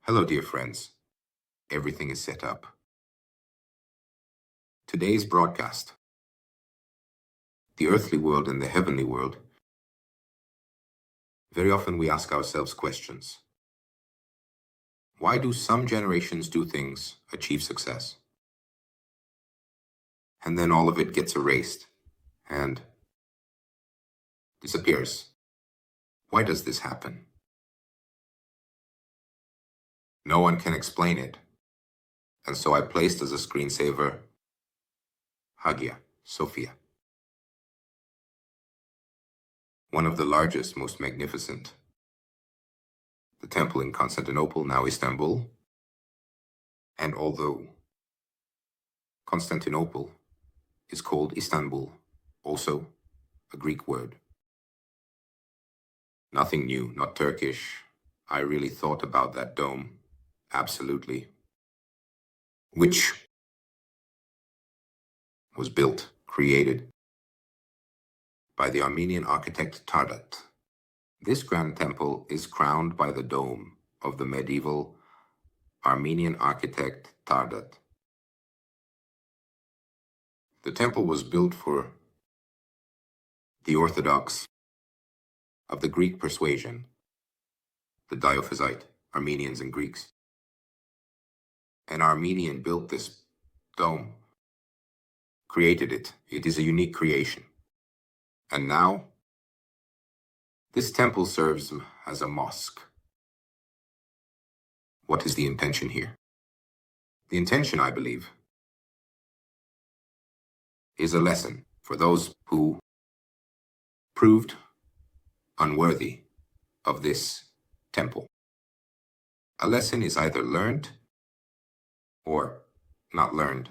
Hello, dear friends. Everything is set up. Today's broadcast. The earthly world and the heavenly world. Very often we ask ourselves questions. Why do some generations do things, achieve success, and then all of it gets erased and disappears? Why does this happen? No one can explain it, and so I placed as a screensaver Hagia Sophia, one of the largest, most magnificent, the temple in Constantinople, now Istanbul. And although Constantinople is called Istanbul, also a Greek word. Nothing new, not Turkish. I really thought about that dome, absolutely, which was built, created by the Armenian architect Tardat. This grand temple is crowned by the dome of the medieval Armenian architect Tardat. The temple was built for the Orthodox of the Greek persuasion, the Diophysite, Armenians and Greeks. An Armenian built this dome, created it. It is a unique creation. And now, this temple serves as a mosque. What is the intention here? The intention, I believe, is a lesson for those who proved unworthy of this temple. A lesson is either learned or not learned.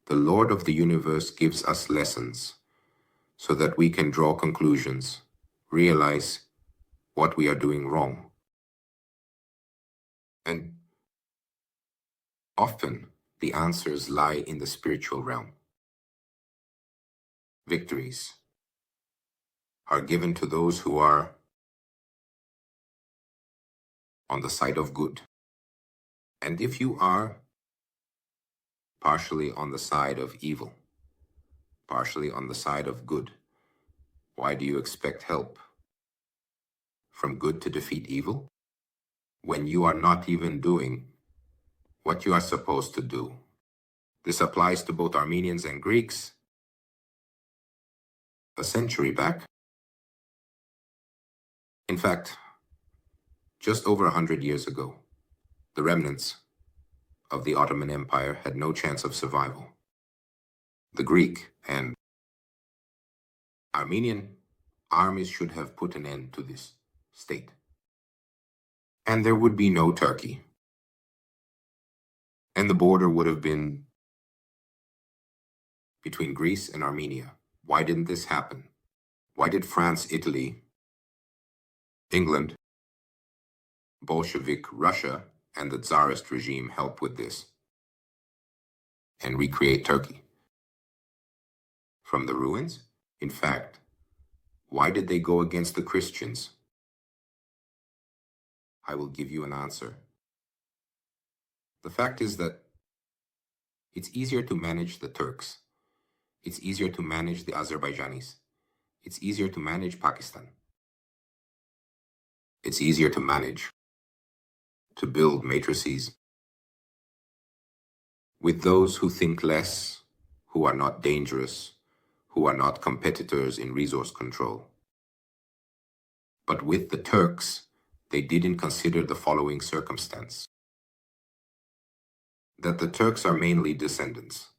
The Lord of the universe gives us lessons so that we can draw conclusions, realize what we are doing wrong. And often the answers lie in the spiritual realm. Victories are given to those who are on the side of good. And if you are partially on the side of evil, partially on the side of good, why do you expect help from good to defeat evil when you are not even doing what you are supposed to do? This applies to both Armenians and Greeks. A century back, in fact, just over 100 years ago, the remnants of the Ottoman Empire had no chance of survival. The Greek and Armenian armies should have put an end to this state. And there would be no Turkey. And the border would have been between Greece and Armenia. Why didn't this happen? Why did France, Italy, England, Bolshevik Russia, and the Tsarist regime help with this and recreate Turkey from the ruins? In fact, why did they go against the Christians? I will give you an answer. The fact is that it's easier to manage the Turks. It's easier to manage the Azerbaijanis. It's easier to manage Pakistan. It's easier to manage, to build matrices with those who think less, who are not dangerous, who are not competitors in resource control. But with the Turks, they didn't consider the following circumstance: that the Turks are mainly descendants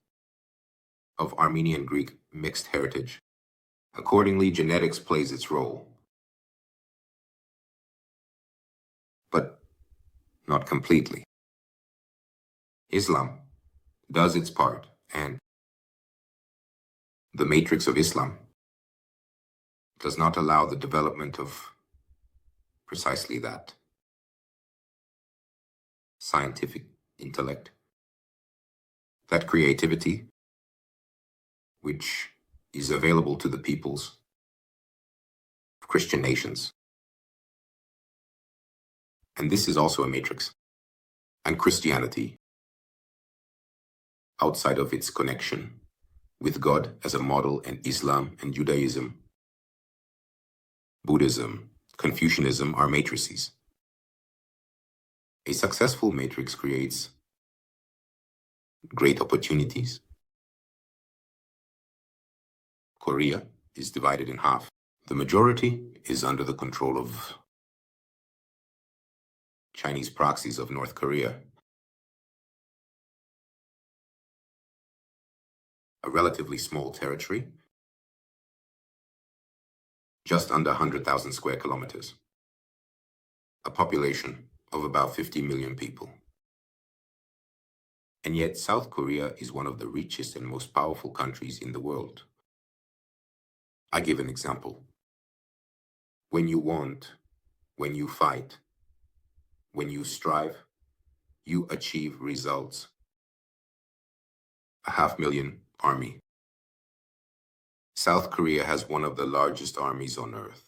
of Armenian Greek mixed heritage. Accordingly, genetics plays its role, but not completely. Islam does its part, and the matrix of Islam does not allow the development of precisely that scientific intellect, that creativity, which is available to the peoples of Christian nations. And this is also a matrix. And Christianity, outside of its connection with God as a model, and Islam and Judaism, Buddhism, Confucianism are matrices. A successful matrix creates great opportunities. Korea is divided in half. The majority is under the control of Chinese proxies of North Korea. A relatively small territory, just under 100,000 square kilometers. A population of about 50 million people. And yet South Korea is one of the richest and most powerful countries in the world. I give an example. When you want, when you fight, when you strive, you achieve results. 500,000 army. South Korea has one of the largest armies on earth.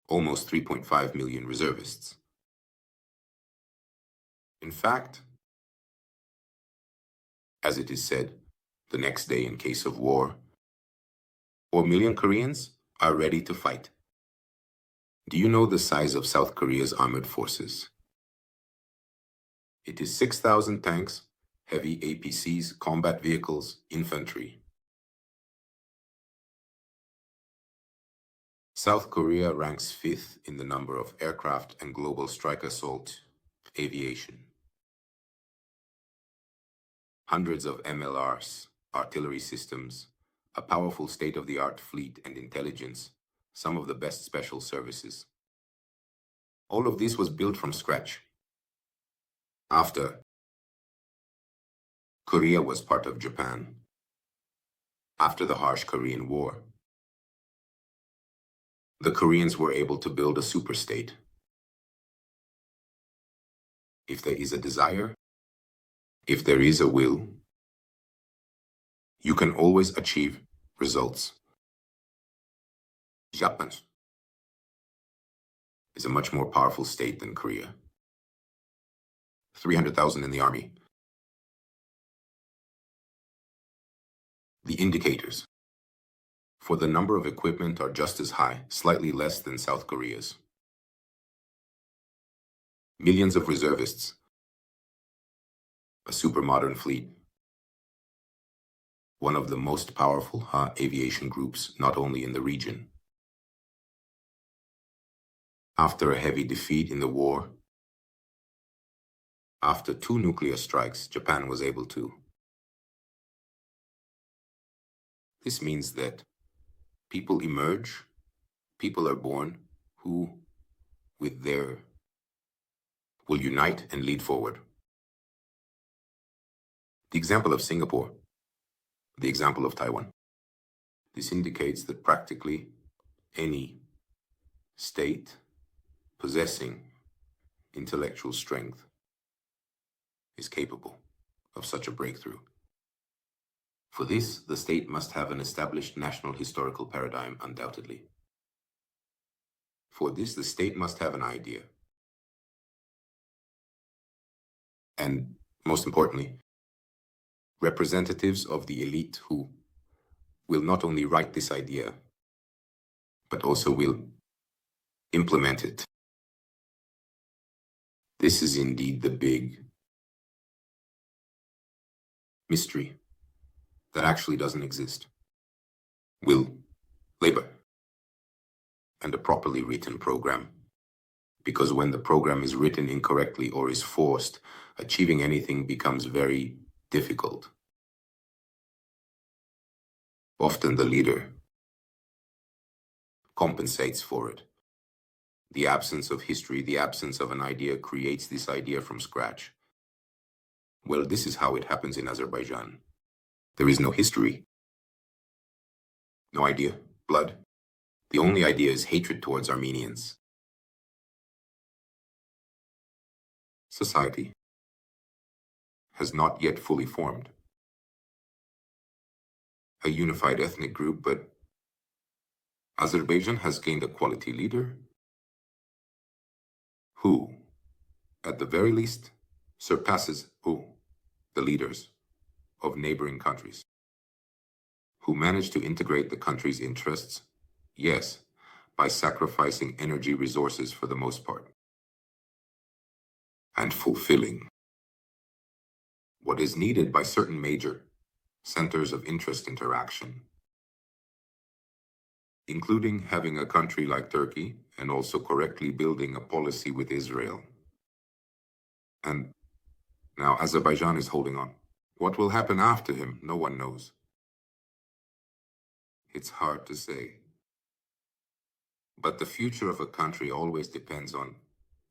Almost 3.5 million reservists. In fact, as it is said, the next day in case of war, 4 million Koreans are ready to fight. Do you know the size of South Korea's armored forces? It is 6,000 tanks, heavy APCs, combat vehicles, infantry. South Korea ranks 5th in the number of aircraft and global strike assault aviation. Hundreds of MLRs, artillery systems, a powerful state-of-the-art fleet and intelligence, some of the best special services. All of this was built from scratch. After Korea was part of Japan, after the harsh Korean War, the Koreans were able to build a superstate. If there is a desire, if there is a will, you can always achieve results. Japan is a much more powerful state than Korea. 300,000 in the army. The indicators for the number of equipment are just as high, slightly less than South Korea's. Millions of reservists, a super modern fleet, one of the most powerful aviation groups not only in the region. After a heavy defeat in the war, after 2 nuclear strikes, Japan was able to. This means that people emerge, people are born who, will unite and lead forward. The example of Singapore, the example of Taiwan. This indicates that practically any state possessing intellectual strength is capable of such a breakthrough. For this, the state must have an established national historical paradigm, undoubtedly. For this, the state must have an idea. And most importantly, representatives of the elite who will not only write this idea, but also will implement it. This is indeed the big mystery that actually doesn't exist. Will, labor, and a properly written program. Because when the program is written incorrectly or is forced, achieving anything becomes very difficult. Often the leader compensates for it. The absence of history, the absence of an idea creates this idea from scratch. Well, this is how it happens in Azerbaijan. There is no history, no idea, blood. The only idea is hatred towards Armenians. Society has not yet fully formed. A unified ethnic group, but Azerbaijan has gained a quality leader, who, at the very least, surpasses the leaders of neighboring countries, who managed to integrate the country's interests, yes, by sacrificing energy resources for the most part, and fulfilling what is needed by certain major centers of interest interaction, including having a country like Turkey and also correctly building a policy with Israel. And now Azerbaijan is holding on. What will happen after him, no one knows. It's hard to say. But the future of a country always depends on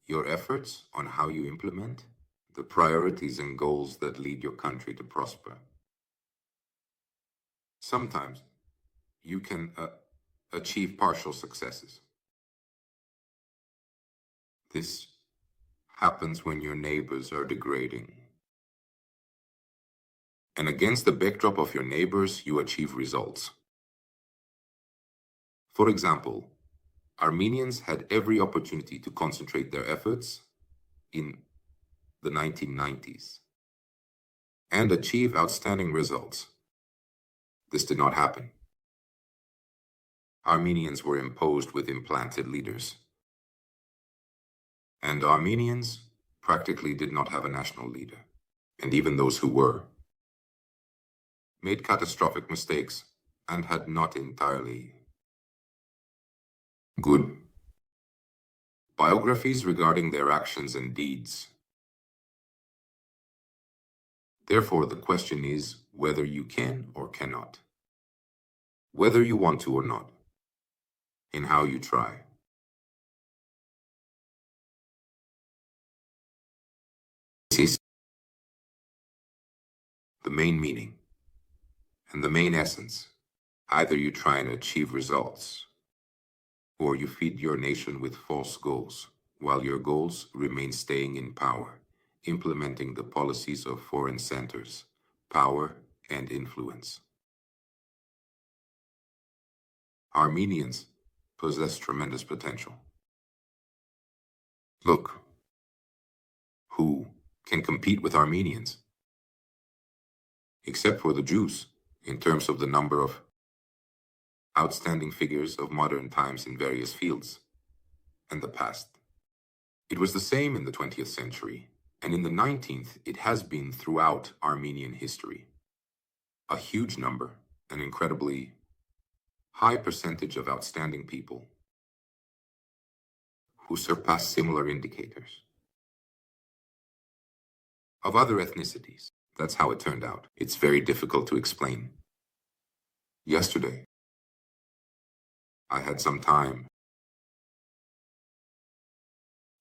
your efforts, on how you implement the priorities and goals that lead your country to prosper. Sometimes you can achieve partial successes. This happens when your neighbors are degrading. And against the backdrop of your neighbors, you achieve results. For example, Armenians had every opportunity to concentrate their efforts in the 1990s and achieve outstanding results. This did not happen. Armenians were imposed with implanted leaders. And Armenians practically did not have a national leader. And even those who were made catastrophic mistakes and had not entirely good biographies regarding their actions and deeds. Therefore, the question is whether you can or cannot, whether you want to or not, in how you try. This is the main meaning and the main essence. Either you try and achieve results, or you feed your nation with false goals, while your goals remain staying in power, implementing the policies of foreign centers, power and influence. Armenians possess tremendous potential. Look, who can compete with Armenians? Except for the Jews, in terms of the number of outstanding figures of modern times in various fields and the past. It was the same in the 20th century, and in the 19th it has been throughout Armenian history. A huge number, an incredibly high percentage of outstanding people who surpass similar indicators of other ethnicities. That's how it turned out. It's very difficult to explain. Yesterday, I had some time.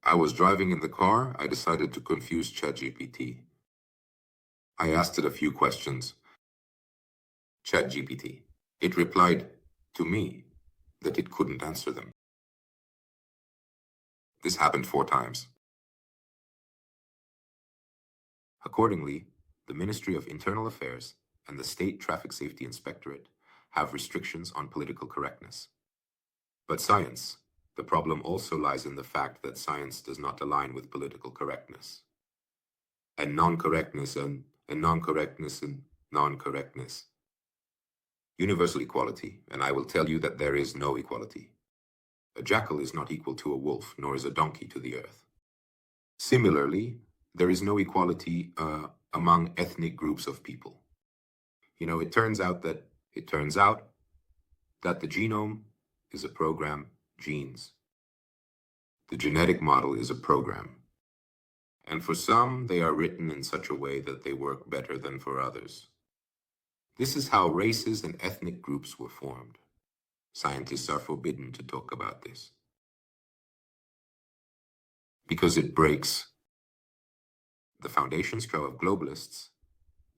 I was driving in the car. I decided to confuse ChatGPT. I asked it a few questions. ChatGPT. It replied to me that it couldn't answer them. This happened 4 times. Accordingly, the Ministry of Internal Affairs and the State Traffic Safety Inspectorate have restrictions on political correctness. But science, the problem also lies in the fact that science does not align with political correctness. And non-correctness and non-correctness and non-correctness. Universal equality, and I will tell you that there is no equality. A jackal is not equal to a wolf, nor is a donkey to the earth. Similarly, there is no equality among ethnic groups of people. You know, it turns out that the genome is a program, genes. The genetic model is a program. And for some, they are written in such a way that they work better than for others. This is how races and ethnic groups were formed. Scientists are forbidden to talk about this, because it breaks the foundations of globalists.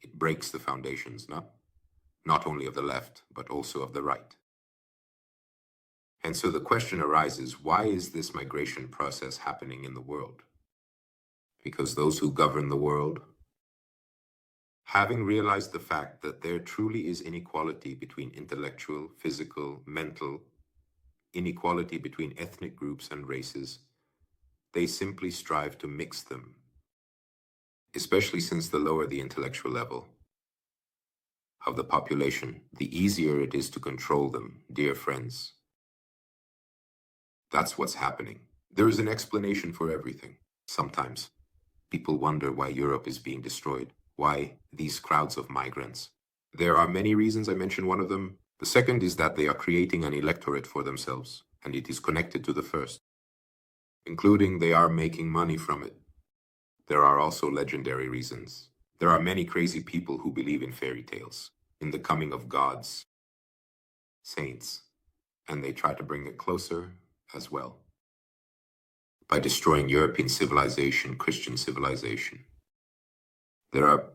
It breaks the foundations, not only of the left, but also of the right. And so the question arises, why is this migration process happening in the world? Because those who govern the world, having realized the fact that there truly is inequality between intellectual, physical, mental, inequality between ethnic groups and races, They simply strive to mix them, especially since the lower the intellectual level of the population, the easier it is to control them, dear friends. That's what's happening. There is an explanation for everything. Sometimes people wonder why Europe is being destroyed, why these crowds of migrants. There are many reasons. I mentioned one of them. The second is that they are creating an electorate for themselves, and it is connected to the first, including they are making money from it. There are also legendary reasons. There are many crazy people who believe in fairy tales, in the coming of gods, saints, and they try to bring it closer as well by destroying European civilization, Christian civilization. There are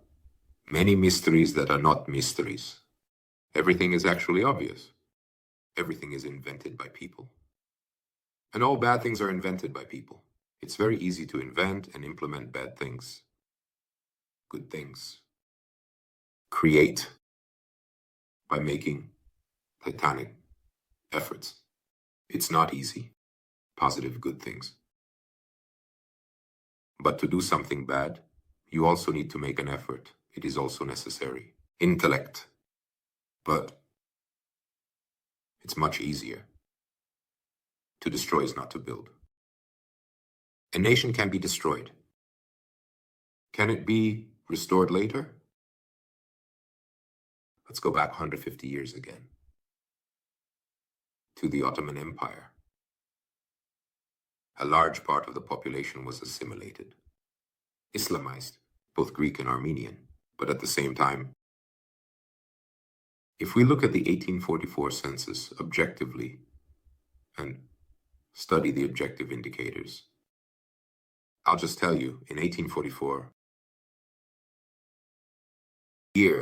many mysteries that are not mysteries. Everything is actually obvious. Everything is invented by people. And all bad things are invented by people. It's very easy to invent and implement bad things. Good things. Create by making titanic efforts. It's not easy. Positive, good things. But to do something bad, you also need to make an effort. It is also necessary. Intellect. But it's much easier. To destroy is not to build. A nation can be destroyed. Can it be restored later? Let's go back 150 years again to the Ottoman Empire. A large part of the population was assimilated, Islamized, both Greek and Armenian. But at the same time, if we look at the 1844 census objectively and study the objective indicators, I'll just tell you, in 1844, year,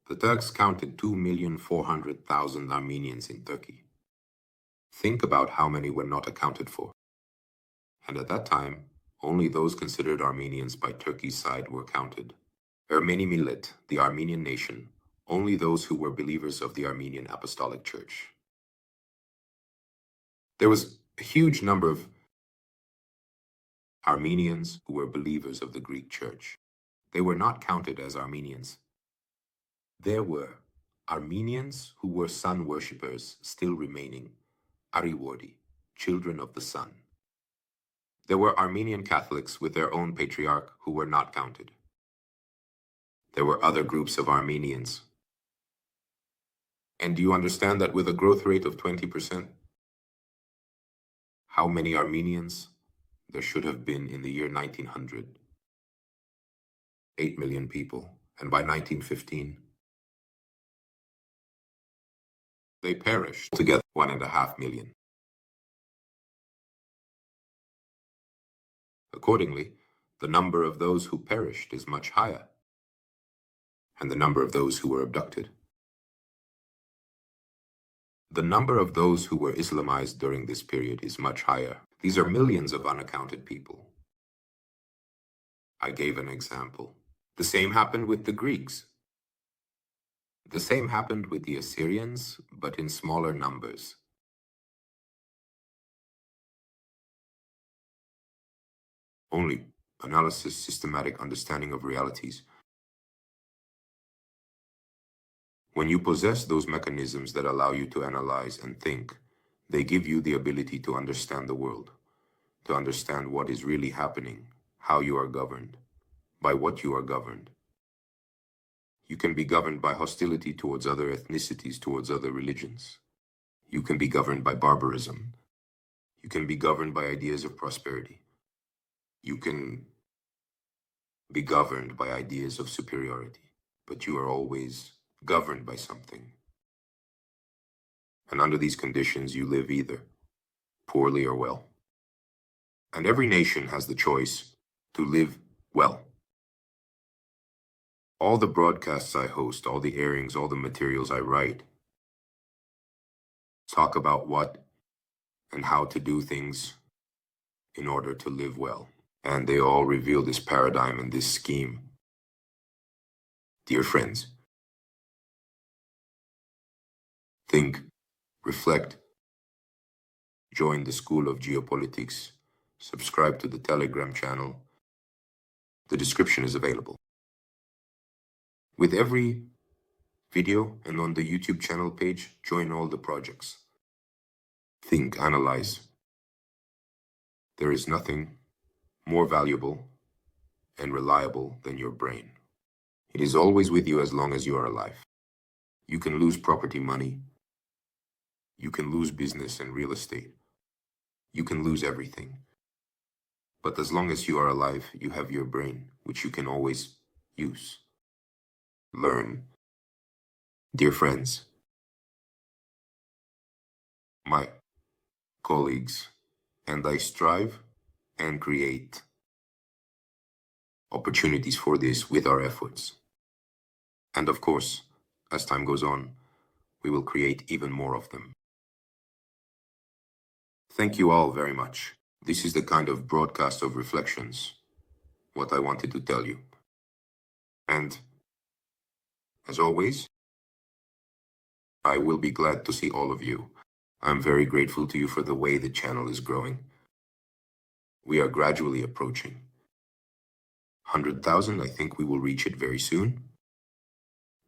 the Turks counted 2,400,000 Armenians in Turkey. Think about how many were not accounted for. And at that time, only those considered Armenians by Turkey's side were counted. Ermeni Millet, the Armenian nation, only those who were believers of the Armenian Apostolic Church. There was a huge number of Armenians who were believers of the Greek Church. They were not counted as Armenians. There were Armenians who were sun worshippers still remaining, Ariwardi, children of the sun. There were Armenian Catholics with their own patriarch who were not counted. There were other groups of Armenians. And do you understand that with a growth rate of 20%, how many Armenians there should have been in the year 1900? 8 million people. And by 1915, they perished. Altogether, 1.5 million. Accordingly, the number of those who perished is much higher, and the number of those who were abducted. The number of those who were Islamized during this period is much higher. These are millions of unaccounted people. I gave an example. The same happened with the Greeks. The same happened with the Assyrians, but in smaller numbers. Only analysis, systematic understanding of realities. When you possess those mechanisms that allow you to analyze and think, they give you the ability to understand the world, to understand what is really happening, how you are governed, by what you are governed. You can be governed by hostility towards other ethnicities, towards other religions. You can be governed by barbarism. You can be governed by ideas of prosperity. You can be governed by ideas of superiority, but you are always governed by something. And under these conditions, you live either poorly or well. And every nation has the choice to live well. All the broadcasts I host, all the airings, all the materials I write, talk about what and how to do things in order to live well. And they all reveal this paradigm and this scheme. Dear friends, think, reflect, join the School of Geopolitics, subscribe to the Telegram channel. The description is available. With every video and on the YouTube channel page, join all the projects. Think, analyze. There is nothing more valuable and reliable than your brain. It is always with you as long as you are alive. You can lose property, money. You can lose business and real estate. You can lose everything. But as long as you are alive, you have your brain, which you can always use. Learn. Dear friends, my colleagues, and I strive and create opportunities for this with our efforts. And of course, as time goes on, we will create even more of them. Thank you all very much. This is the kind of broadcast of reflections, what I wanted to tell you. And as always, I will be glad to see all of you. I'm very grateful to you for the way the channel is growing. We are gradually approaching 100,000. I think we will reach it very soon.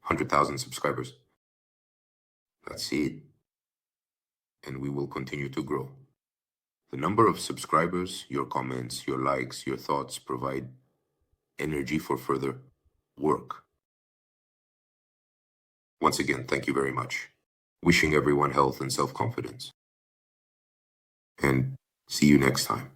100,000 subscribers. That's it. And we will continue to grow. The number of subscribers, your comments, your likes, your thoughts provide energy for further work. Once again, thank you very much. Wishing everyone health and self-confidence. And see you next time.